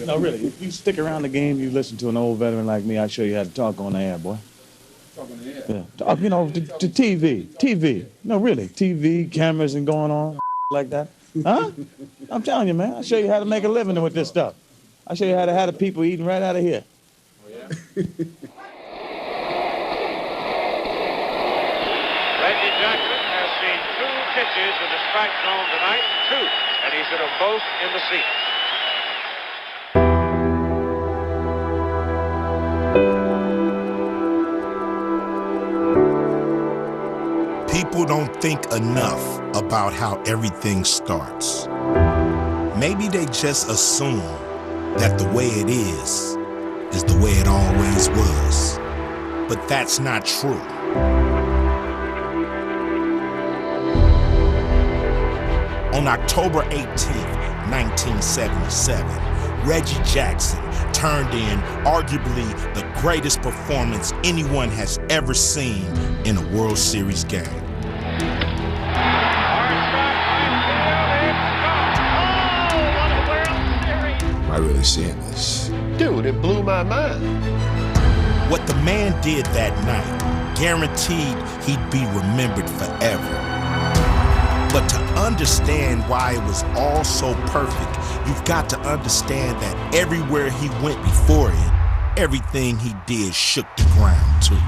No, really. If you stick around the game, you listen to an old veteran like me, I'll show you how to talk on the air, boy. Talk on the air? Yeah. Talk, to TV. No, really. TV, cameras and going on like that. Huh? I'm telling you, man. I'll show you how to make a living with this stuff. I'll show you how to have the people eating right out of here. Oh, yeah? Reggie Jackson has seen 2 pitches in the strike zone tonight, 2, and he's hit them both in the seats. People don't think enough about how everything starts. Maybe they just assume that the way it is the way it always was. But that's not true. On October 18th, 1977, Reggie Jackson turned in arguably the greatest performance anyone has ever seen in a World Series game. Am I really seeing this? Dude, it blew my mind. What the man did that night guaranteed he'd be remembered forever. But to understand why it was all so perfect, you've got to understand that everywhere he went before it, everything he did shook the ground too.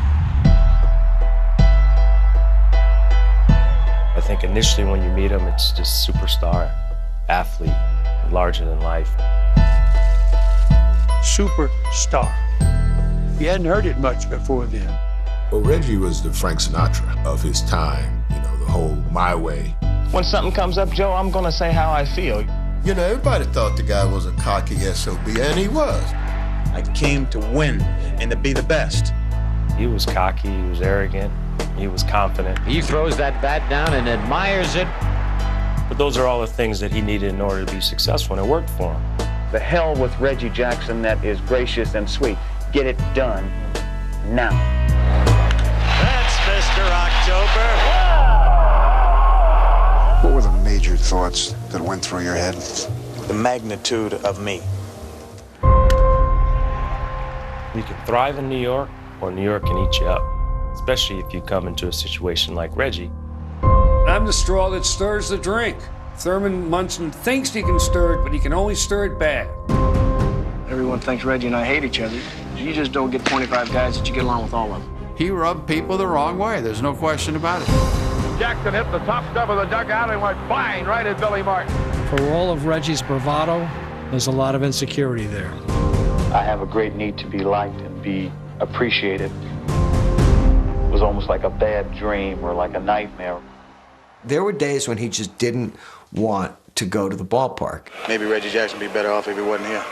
I think initially when you meet him, it's just superstar, athlete, larger than life. Superstar. You hadn't heard it much before then. Well, Reggie was the Frank Sinatra of his time, the whole my way. When something comes up, Joe, I'm gonna say how I feel. You know, everybody thought the guy was a cocky SOB, and he was. I came to win and to be the best. He was cocky, he was arrogant, he was confident. He throws that bat down and admires it. But those are all the things that he needed in order to be successful, and it worked for him. The hell with Reggie Jackson that is gracious and sweet. Get it done now. That's Mr. October. What were the major thoughts that went through your head? The magnitude of me. You can thrive in New York, or New York can eat you up, especially if you come into a situation like Reggie. I'm the straw that stirs the drink. Thurman Munson thinks he can stir it, but he can only stir it bad. Everyone thinks Reggie and I hate each other. You just don't get 25 guys that you get along with all of them. He rubbed people the wrong way. There's no question about it. Jackson hit the top step of the dugout and went bang right at Billy Martin. For all of Reggie's bravado, there's a lot of insecurity there. I have a great need to be liked and be appreciated. It was almost like a bad dream or like a nightmare. There were days when he just didn't want to go to the ballpark. Maybe Reggie Jackson would be better off if he wasn't here.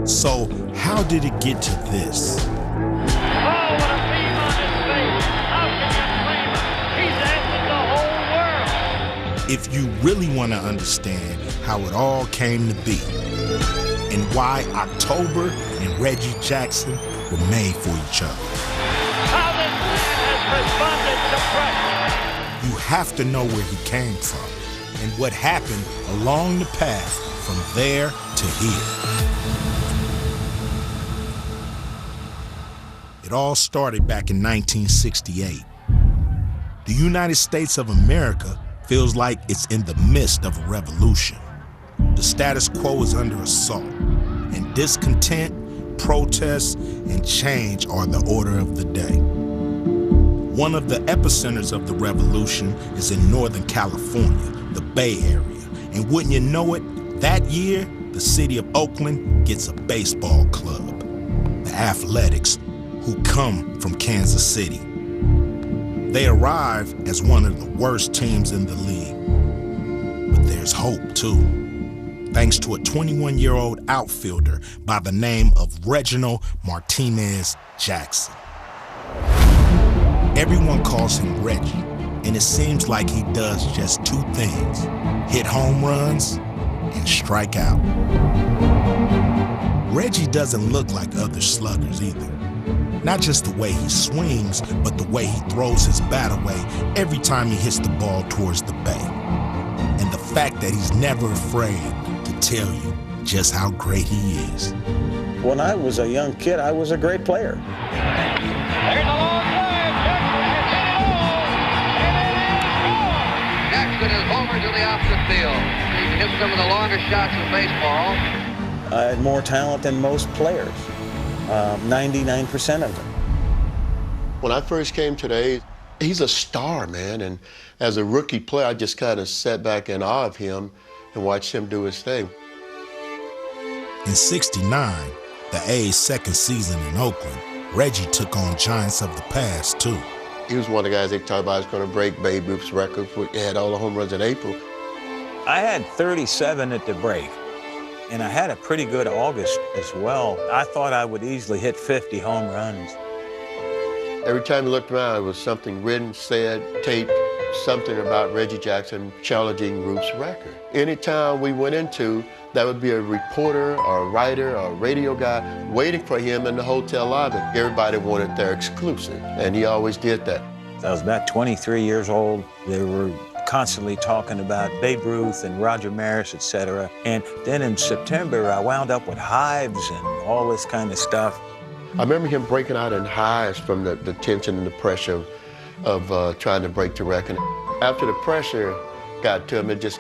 So, how did it get to this? Oh, what a beam on his face. How can you blame him? He's answered the whole world. If you really want to understand how it all came to be and why October and Reggie Jackson were made for each other. How this man has responded to pressure. You have to know where he came from and what happened along the path from there to here. It all started back in 1968. The United States of America feels like it's in the midst of a revolution. The status quo is under assault, and discontent, protests, and change are the order of the day. One of the epicenters of the revolution is in Northern California, the Bay Area. And wouldn't you know it, that year, the city of Oakland gets a baseball club, the Athletics, who come from Kansas City. They arrive as one of the worst teams in the league. But there's hope, too, thanks to a 21-year-old outfielder by the name of Reginald Martinez Jackson. Everyone calls him Reggie, and it seems like he does just 2 things: hit home runs and strike out. Reggie doesn't look like other sluggers either. Not just the way he swings, but the way he throws his bat away every time he hits the ball towards the bay. And the fact that he's never afraid to tell you just how great he is. When I was a young kid, I was a great player. There's a long drive. Jackson has hit it all. And it is gone. Jackson is homer to the opposite field. He hits some of the longest shots in baseball. I had more talent than most players, 99% of them. When I first came today, he's a star, man. And as a rookie player, I just kind of sat back in awe of him and watched him do his thing. In '69, the A's second season in Oakland, Reggie took on giants of the past, too. He was one of the guys they talked about was going to break Babe Ruth's record. He had all the home runs in April. I had 37 at the break, and I had a pretty good August as well. I thought I would easily hit 50 home runs. Every time you looked around, it was something written, said, taped, something about Reggie Jackson challenging Ruth's record. Anytime we went into, that would be a reporter or a writer or a radio guy waiting for him in the hotel lobby. Everybody wanted their exclusive, and he always did that. I was about 23 years old. They were constantly talking about Babe Ruth and Roger Maris, etc. And then in September, I wound up with hives and all this kind of stuff. I remember him breaking out in hives from the tension and the pressure of trying to break the record. After the pressure got to him, it just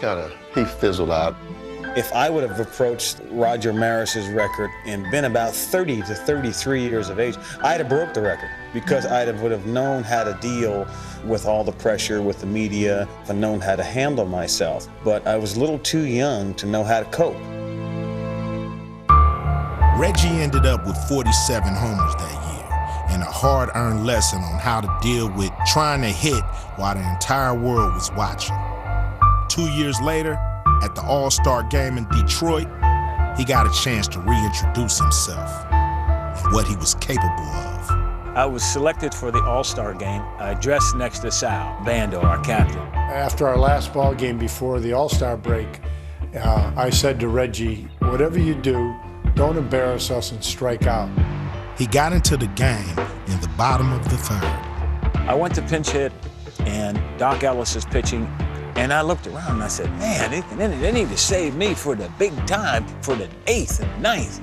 he fizzled out. If I would have approached Roger Maris's record and been about 30 to 33 years of age, I'd have broke the record because would have known how to deal with all the pressure with the media and known how to handle myself. But I was a little too young to know how to cope. Reggie ended up with 47 homers that year and a hard-earned lesson on how to deal with trying to hit while the entire world was watching. 2 years later, at the All-Star game in Detroit, he got a chance to reintroduce himself and what he was capable of. I was selected for the All-Star game. I dressed next to Sal Bando, our captain. After our last ball game before the All-Star break, I said to Reggie, whatever you do, don't embarrass us and strike out. He got into the game in the bottom of the third. I went to pinch hit, and Doc Ellis is pitching, and I looked around and I said, man, they need to save me for the big time, for the 8th and 9th.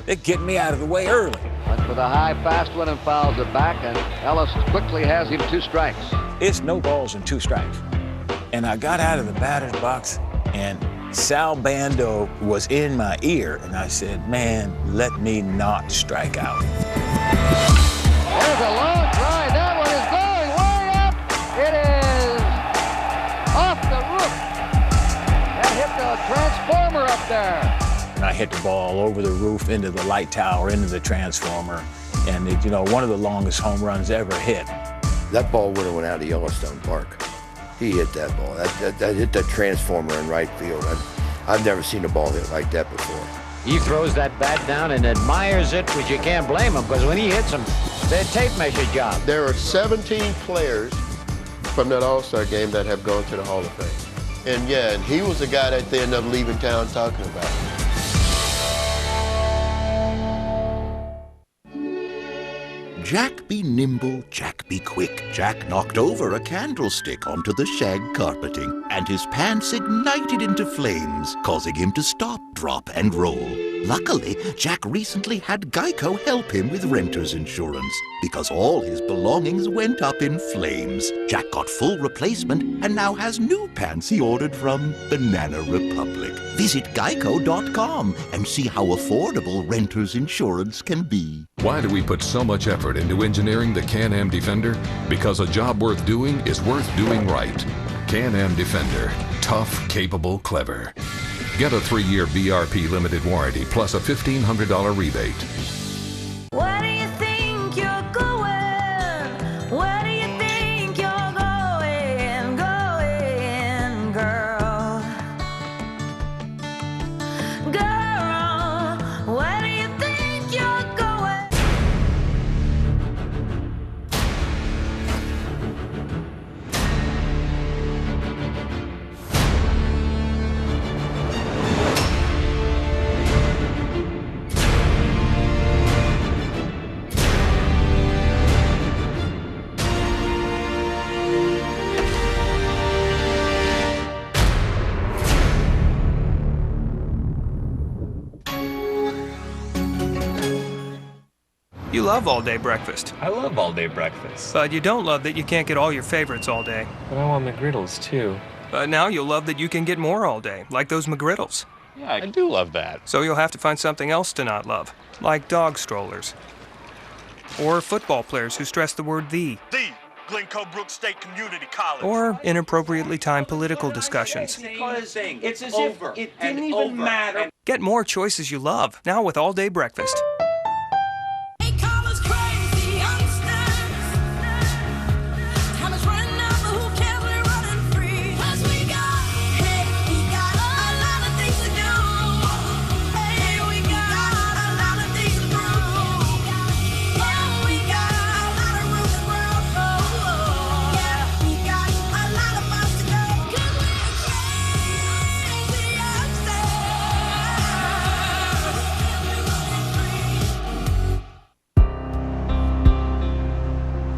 They're getting me out of the way early. Went for the high, fast one and fouls it back, and Ellis quickly has him 2 strikes. It's no balls and 2 strikes. And I got out of the batter's box, and Sal Bando was in my ear, and I said, man, let me not strike out. There's a long drive. That one is going way up. It is off the roof. That hit the transformer up there. And I hit the ball over the roof, into the light tower, into the transformer, and one of the longest home runs ever hit. That ball would have went out of Yellowstone Park. He hit that ball. That hit that transformer in right field. I've never seen a ball hit like that before. He throws that bat down and admires it, which you can't blame him, because when he hits them, they're tape measure job. There are 17 players from that All-Star game that have gone to the Hall of Fame. And he was the guy that they ended up leaving town talking about. Jack be nimble, Jack be quick. Jack knocked over a candlestick onto the shag carpeting, and his pants ignited into flames, causing him to stop, drop, and roll. Luckily, Jack recently had Geico help him with renter's insurance, because all his belongings went up in flames. Jack got full replacement and now has new pants he ordered from Banana Republic. Visit geico.com and see how affordable renter's insurance can be. Why do we put so much effort into engineering the Can-Am Defender? Because a job worth doing is worth doing right. Can-Am Defender. Tough, capable, clever. Get a 3-year BRP limited warranty plus a $1,500 rebate. Where do you think you're going? Where do you think you're going, girl? Girl, where do you think you're going? You love all-day breakfast. I love all-day breakfast. But you don't love that you can't get all your favorites all day. But I want McGriddles, too. Now you'll love that you can get more all day, like those McGriddles. Yeah, I do love that. So you'll have to find something else to not love, like dog strollers. Or football players who stress the word "the." The Glencoe Brook State Community College. Or inappropriately timed political discussions. It's as if it didn't even matter. Get more choices you love, now with all-day breakfast.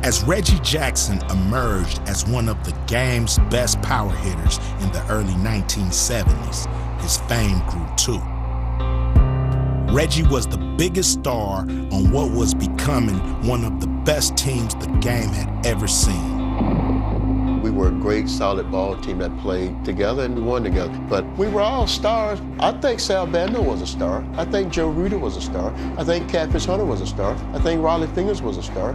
As Reggie Jackson emerged as one of the game's best power hitters in the early 1970s, his fame grew too. Reggie was the biggest star on what was becoming one of the best teams the game had ever seen. We were a great, solid ball team that played together and we won together. But we were all stars. I think Sal Bando was a star. I think Joe Ruder was a star. I think Catfish Hunter was a star. I think Raleigh Fingers was a star.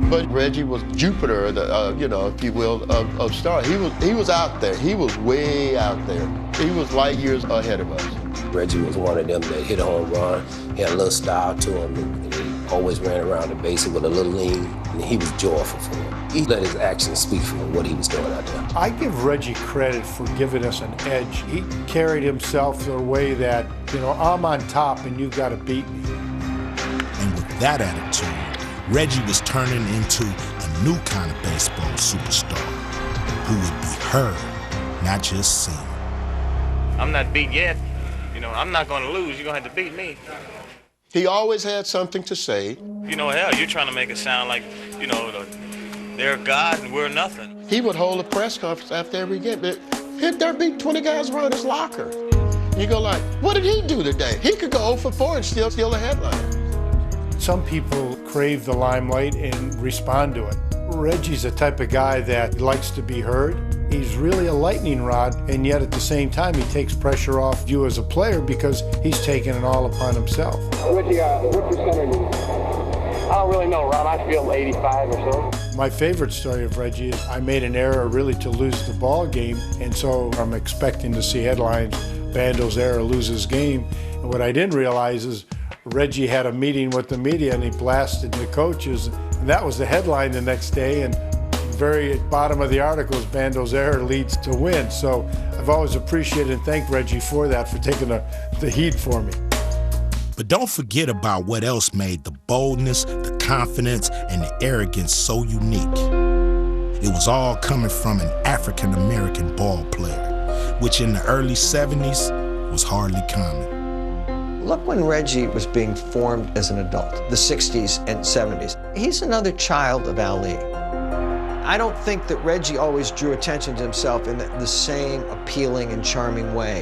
But Reggie was Jupiter, if you will, of stars. He was out there. He was way out there. He was light years ahead of us. Reggie was one of them that hit a home run. He had a little style to him, and he always ran around the bases with a little lean, and he was joyful for him. He let his actions speak for what he was doing out there. I give Reggie credit for giving us an edge. He carried himself in a way that, I'm on top and you've got to beat me. And with that attitude, Reggie was turning into a new kind of baseball superstar who would be heard, not just seen. I'm not beat yet. I'm not going to lose. You're going to have to beat me. He always had something to say. Hell, you're trying to make it sound like, they're God and we're nothing. He would hold a press conference after every game. There'd be 20 guys around his locker. You go like, what did he do today? He could go 0 for 4 and still steal a headline. Some people crave the limelight and respond to it. Reggie's the type of guy that likes to be heard. He's really a lightning rod, and yet at the same time, he takes pressure off you as a player because he's taking it all upon himself. Reggie, what percent are you? I don't really know, Ron. I feel 85 or so. My favorite story of Reggie is I made an error really to lose the ball game, and so I'm expecting to see headlines, Bando's error loses game. And what I didn't realize is Reggie had a meeting with the media and he blasted the coaches, and that was the headline the next day, and very bottom of the article is Bando's error leads to win. So I've always appreciated and thanked Reggie for that, for taking the heat for me. But don't forget about what else made the boldness, the confidence, and the arrogance so unique. It was all coming from an African-American ball player, which in the early 70s was hardly common. Look when Reggie was being formed as an adult, the 60s and 70s. He's another child of Ali. I don't think that Reggie always drew attention to himself in the same appealing and charming way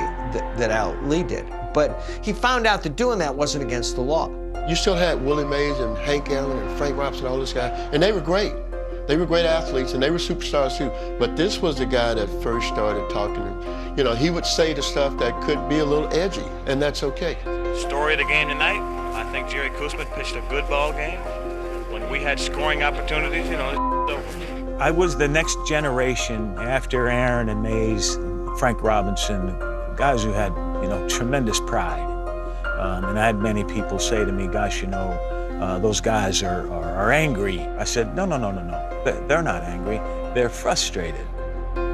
that Ali did. But he found out that doing that wasn't against the law. You still had Willie Mays and Hank Aaron and Frank Robinson, all those guys, and they were great. They were great athletes, and they were superstars too. But this was the guy that first started talking. He would say the stuff that could be a little edgy, and that's okay. Story of the game tonight, I think Jerry Koosman pitched a good ball game. When we had scoring opportunities, over. I was the next generation after Aaron and Mays, Frank Robinson, guys who had, tremendous pride. And I had many people say to me, gosh, those guys are angry. I said, no. They're not angry. They're frustrated.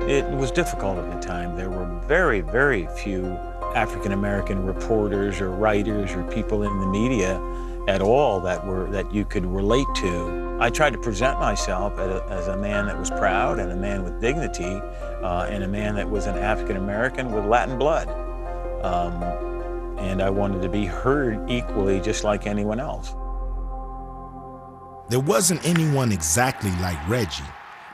It was difficult at the time. There were very, very few African-American reporters or writers or people in the media at all that you could relate to. I tried to present myself as a man that was proud and a man with dignity and a man that was an African-American with Latin blood. And I wanted to be heard equally just like anyone else. There wasn't anyone exactly like Reggie,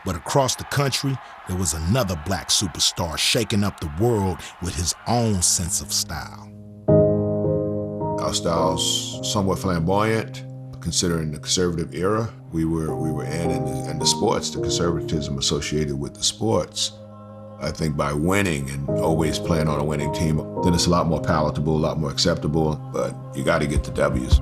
but across the country, there was another black superstar shaking up the world with his own sense of style. Our style's somewhat flamboyant, considering the conservative era we were in and the sports, the conservatism associated with the sports. I think by winning and always playing on a winning team, then it's a lot more palatable, a lot more acceptable, but you got to get the W's.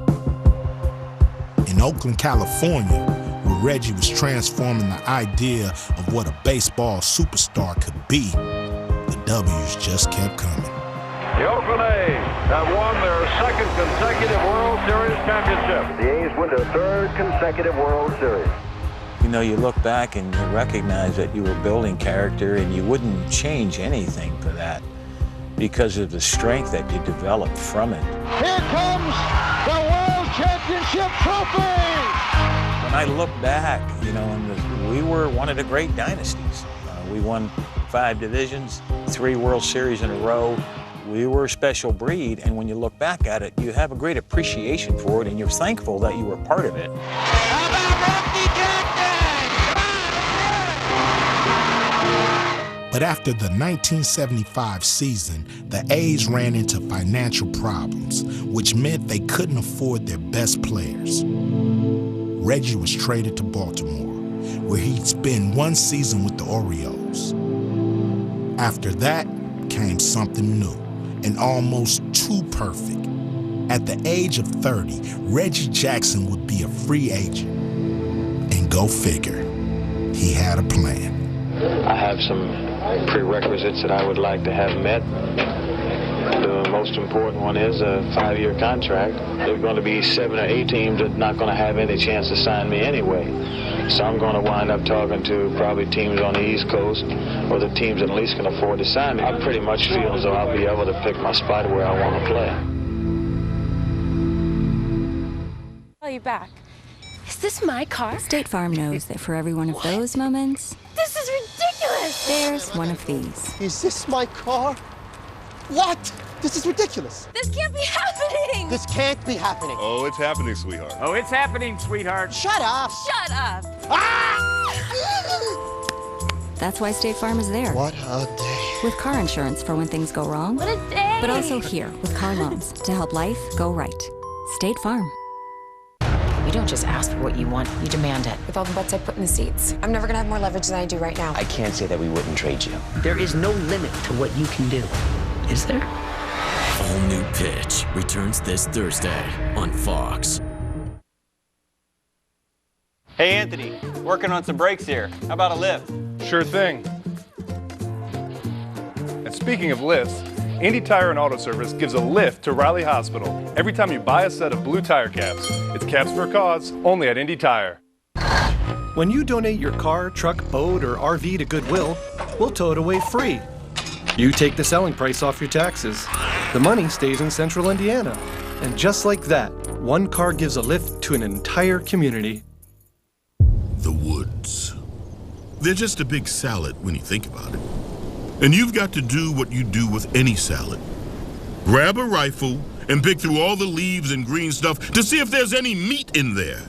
In Oakland, California, where Reggie was transforming the idea of what a baseball superstar could be, the W's just kept coming. The Oakland A's have won their second consecutive World Series championship. The A's win their third consecutive World Series. You know, you look back and you recognize that you were building character, and you wouldn't change anything for that because of the strength that you developed from it. Here comes the World Championship trophy! When I look back, you know, we were one of the great dynasties. We won 5 divisions, 3 World Series in a row. We were a special breed, and when you look back at it, you have a great appreciation for it, and you're thankful that you were part of it. But after the 1975 season, the A's ran into financial problems, which meant they couldn't afford their best players. Reggie was traded to Baltimore, where he'd spend 1 season with the Orioles. After that came something new, and almost too perfect. At the age of 30, Reggie Jackson would be a free agent. And go figure, he had a plan. I have some prerequisites that I would like to have met. The most important one is a 5-year contract. There are going to be 7 or 8 teams that are not going to have any chance to sign me anyway. So I'm going to wind up talking to probably teams on the East Coast, or the teams that at least can afford to sign me. I pretty much feel as though I'll be able to pick my spot where I want to play. Call you back. Is this my car? State Farm knows that for every one of those moments, This is ridiculous! there's one of these. Is this my car? What? This is ridiculous. This can't be happening! This can't be happening. Oh, it's happening, sweetheart. Oh, it's happening, sweetheart. Shut up. Shut up! That's why State Farm is there. What a day. With car insurance for when things go wrong. What a day! But also here with car loans to help life go right. State Farm. You don't just ask for what you want, you demand it. With all the butts I put in the seats, I'm never gonna have more leverage than I do right now. I can't say that we wouldn't trade you. There is no limit to what you can do. Is there? All New Pitch returns this Thursday on Fox. Hey, Anthony, working on some brakes here. How about a lift? Sure thing. And speaking of lifts, Indy Tire and Auto Service gives a lift to Riley Hospital every time you buy a set of blue tire caps. It's caps for a cause, only at Indy Tire. When you donate your car, truck, boat, or RV to Goodwill, we'll tow it away free. You take the selling price off your taxes. The money stays in central Indiana. And just like that, one car gives a lift to an entire community. The woods. They're just a big salad when you think about it. And you've got to do what you do with any salad. Grab a rifle and pick through all the leaves and green stuff to see if there's any meat in there.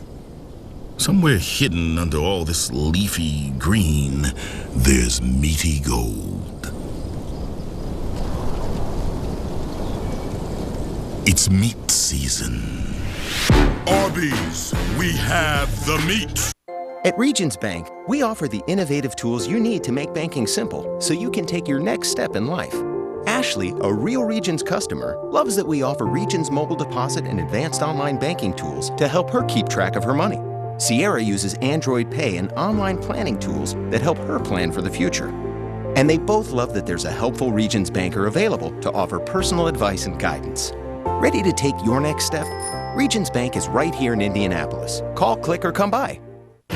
Somewhere hidden under all this leafy green, there's meaty gold. It's meat season. Arby's, we have the meat. At Regions Bank, we offer the innovative tools you need to make banking simple so you can take your next step in life. Ashley, a real Regions customer, loves that we offer Regions mobile deposit and advanced online banking tools to help her keep track of her money. Sierra uses Android Pay and online planning tools that help her plan for the future. And they both love that there's a helpful Regions banker available to offer personal advice and guidance. Ready to take your next step? Regions Bank is right here in Indianapolis. Call, click, or come by.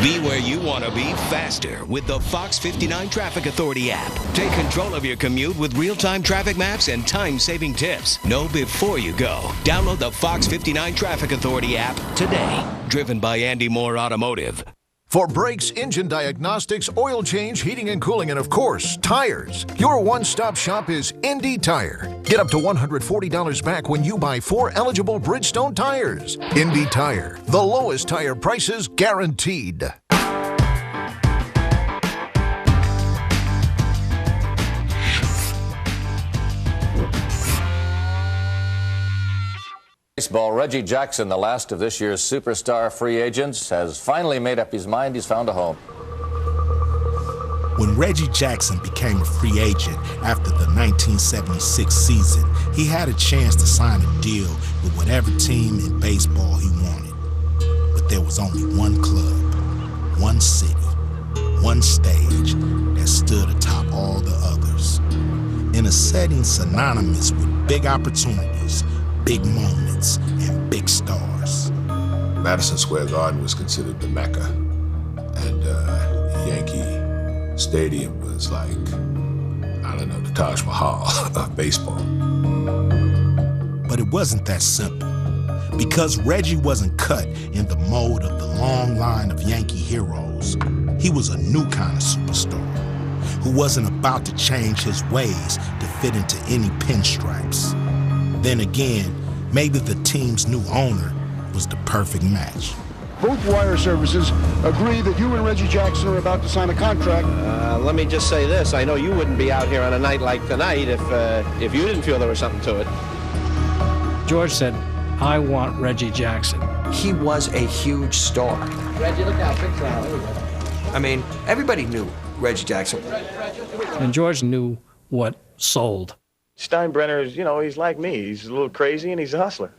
Be where you want to be faster with the Fox 59 Traffic Authority app. Take control of your commute with real-time traffic maps and time-saving tips. Know before you go. Download the Fox 59 Traffic Authority app today. Driven by Andy Moore Automotive. For brakes, engine diagnostics, oil change, heating and cooling, and of course, tires, your one-stop shop is Indy Tire. Get up to $140 back when you buy 4 eligible Bridgestone tires. Indy Tire, the lowest tire prices guaranteed. Baseball, Reggie Jackson, the last of this year's superstar free agents, has finally made up his mind he's found a home. When Reggie Jackson became a free agent after the 1976 season, he had a chance to sign a deal with whatever team in baseball he wanted. But there was only one club, one city, one stage that stood atop all the others. In a setting synonymous with big opportunities, big moments, and big stars. Madison Square Garden was considered the Mecca, and Yankee Stadium was like, I don't know, the Taj Mahal of baseball. But it wasn't that simple. Because Reggie wasn't cut in the mold of the long line of Yankee heroes, he was a new kind of superstar who wasn't about to change his ways to fit into any pinstripes. Then again, maybe the team's new owner was the perfect match. Both wire services agree that you and Reggie Jackson are about to sign a contract. Let me just say this. I know you wouldn't be out here on a night like tonight if you didn't feel there was something to it. George said, I want Reggie Jackson. He was a huge star. Reggie, look how big that is. I mean, everybody knew Reggie Jackson. And George knew what sold. Steinbrenner is, he's like me. He's a little crazy and he's a hustler.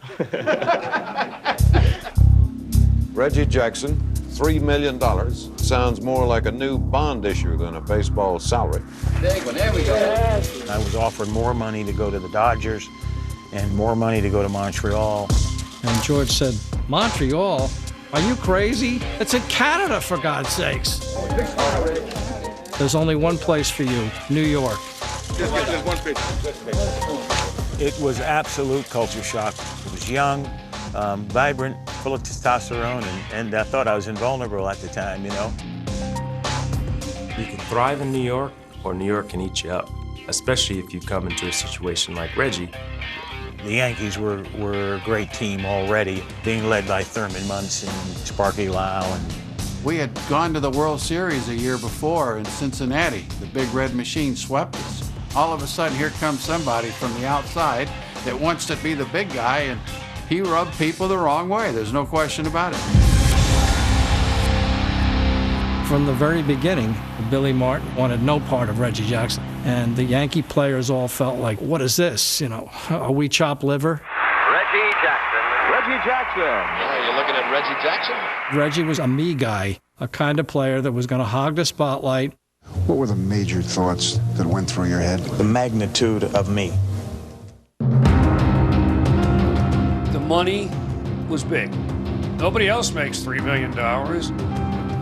Reggie Jackson, $3 million. Sounds more like a new bond issue than a baseball salary. Big one, there we go. I was offered more money to go to the Dodgers and more money to go to Montreal. And George said, Montreal? Are you crazy? It's in Canada, for God's sakes. There's only one place for you, New York. Just one pitch. It was absolute culture shock. It was young, vibrant, full of testosterone, and I thought I was invulnerable at the time, You can thrive in New York, or New York can eat you up, especially if you come into a situation like Reggie. The Yankees were a great team already, being led by Thurman Munson, Sparky Lau. And we had gone to the World Series a year before in Cincinnati. The Big Red Machine swept us. All of a sudden, here comes somebody from the outside that wants to be the big guy, and he rubbed people the wrong way. There's no question about it. From the very beginning, Billy Martin wanted no part of Reggie Jackson. And the Yankee players all felt like, what is this? Are we chopped liver? Reggie Jackson. Reggie Jackson. Are you looking at Reggie Jackson? Reggie was a me guy, a kind of player that was going to hog the spotlight. What were the major thoughts that went through your head? the magnitude of me. The money was big. Nobody else makes $3 million.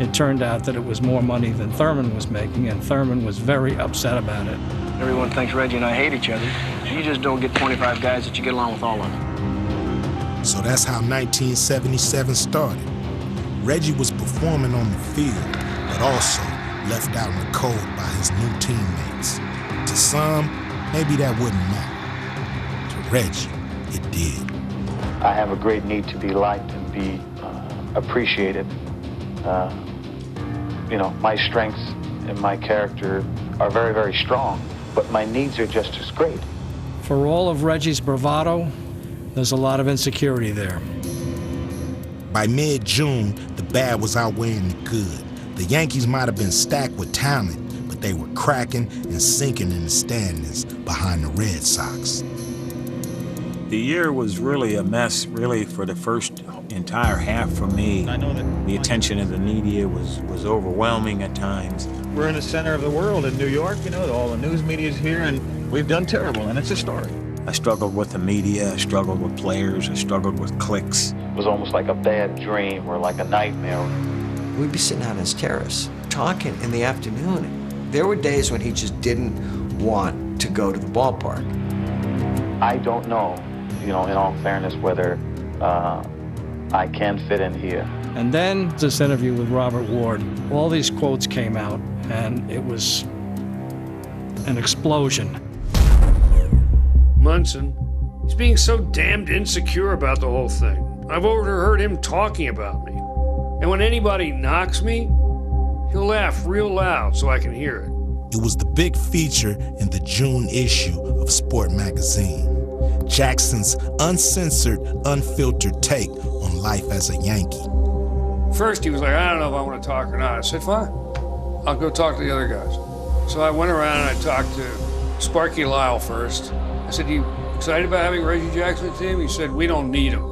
It turned out that it was more money than Thurman was making, and Thurman was very upset about it. Everyone thinks Reggie and I hate each other. You just don't get 25 guys that you get along with all of them. So that's how 1977 started. Reggie was performing on the field, but also left out in the cold by his new teammates. To some, maybe that wouldn't matter. To Reggie, it did. I have a great need to be liked and be appreciated. My strengths and my character are very, very strong, but my needs are just as great. For all of Reggie's bravado, there's a lot of insecurity there. By mid-June, the bad was outweighing the good. The Yankees might have been stacked with talent, but they were cracking and sinking in the standings behind the Red Sox. The year was really a mess, really, for the first entire half for me. I know that the attention of the media was overwhelming at times. We're in the center of the world in New York, all the news media is here, and we've done terrible, and it's a story. I struggled with the media, I struggled with players, I struggled with cliques. It was almost like a bad dream or like a nightmare. We'd be sitting out on his terrace, talking in the afternoon. There were days when he just didn't want to go to the ballpark. I don't know, in all fairness, whether I can fit in here. And then this interview with Robert Ward, all these quotes came out, and it was an explosion. Munson, he's being so damned insecure about the whole thing. I've overheard him talking about me. And when anybody knocks me, he'll laugh real loud so I can hear it. It was the big feature in the June issue of Sport magazine. Jackson's uncensored, unfiltered take on life as a Yankee. First, he was like, I don't know if I want to talk or not. I said, fine, I'll go talk to the other guys. So I went around and I talked to Sparky Lyle first. I said, you excited about having Reggie Jackson on the team? He said, we don't need him.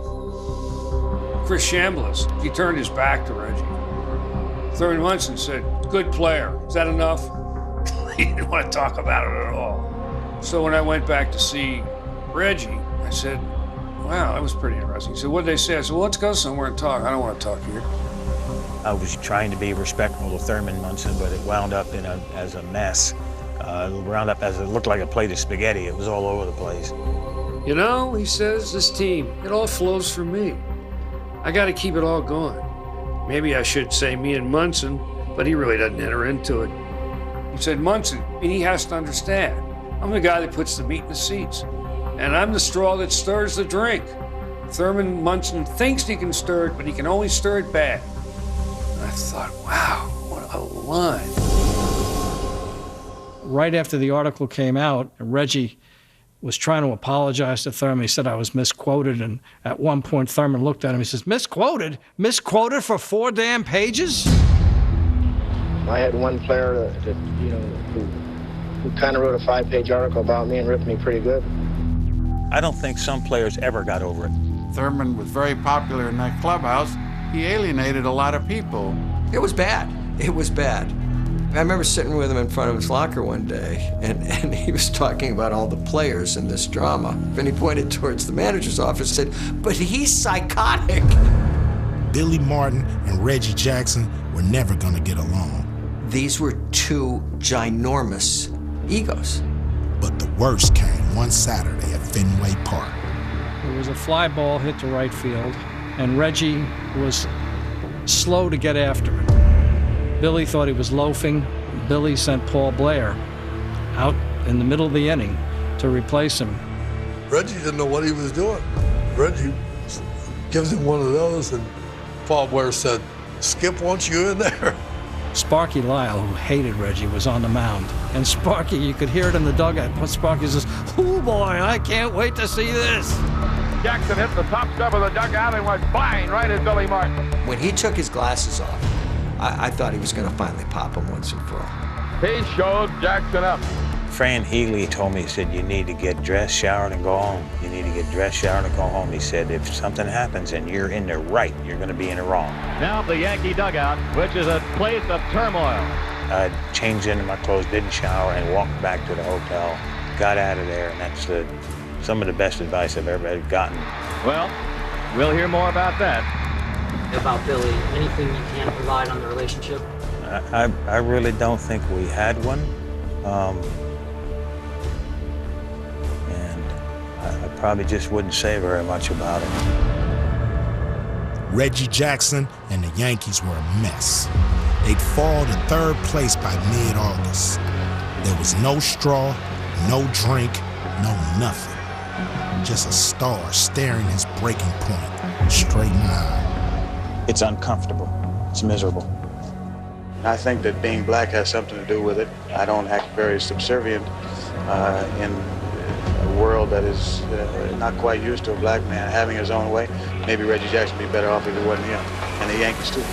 Chris Chambliss, he turned his back to Reggie. Thurman Munson said, good player. Is that enough? He didn't want to talk about it at all. So when I went back to see Reggie, I said, wow, that was pretty interesting. He said, what'd they say? I said, well, let's go somewhere and talk. I don't want to talk here. I was trying to be respectful of Thurman Munson, but it wound up as a mess. It wound up as it looked like a plate of spaghetti. It was all over the place. You know, he says, this team, it all flows from me. I got to keep it all going. Maybe I should say me and Munson, but he really doesn't enter into it. He said, Munson, he has to understand. I'm the guy that puts the meat in the seats, and I'm the straw that stirs the drink. Thurman Munson thinks he can stir it, but he can only stir it bad. And I thought, wow, what a line. Right after the article came out, Reggie was trying to apologize to Thurman. He said I was misquoted, and at one point Thurman looked at him. He says, misquoted? Misquoted for 4 damn pages? I had one player that who kind of wrote a 5-page article about me and ripped me pretty good. I don't think some players ever got over it. Thurman was very popular in that clubhouse. He alienated a lot of people. It was bad. It was bad. I remember sitting with him in front of his locker one day, and he was talking about all the players in this drama. And he pointed towards the manager's office and said, but he's psychotic. Billy Martin and Reggie Jackson were never going to get along. These were two ginormous egos. But the worst came one Saturday at Fenway Park. There was a fly ball hit to right field, and Reggie was slow to get after it. Billy thought he was loafing. Billy sent Paul Blair out in the middle of the inning to replace him. Reggie didn't know what he was doing. Reggie gives him one of those, and Paul Blair said, Skip wants you in there. Sparky Lyle, who hated Reggie, was on the mound. And Sparky, you could hear it in the dugout, but Sparky says, oh boy, I can't wait to see this. Jackson hit the top step of the dugout and went flying right at Billy Martin. When he took his glasses off, I thought he was going to finally pop him once and for all. He showed Jackson up. Fran Healy told me, he said, you need to get dressed, showered, and go home. You need to get dressed, showered, and go home. He said, if something happens and you're in the right, you're going to be in the wrong. Now the Yankee dugout, which is a place of turmoil. I changed into my clothes, didn't shower, and walked back to the hotel, got out of there, and that's some of the best advice I've ever gotten. Well, we'll hear more about that. About Billy, anything you can provide on the relationship? I really don't think we had one. And I probably just wouldn't say very much about it. Reggie Jackson and the Yankees were a mess. They'd fall to third place by mid-August. There was no straw, no drink, no nothing. Just a star staring his breaking point straight in the eye. It's uncomfortable. It's miserable. I think that being black has something to do with it. I don't act very subservient in a world that is not quite used to a black man having his own way. Maybe Reggie Jackson would be better off if it wasn't him, and the Yankees too.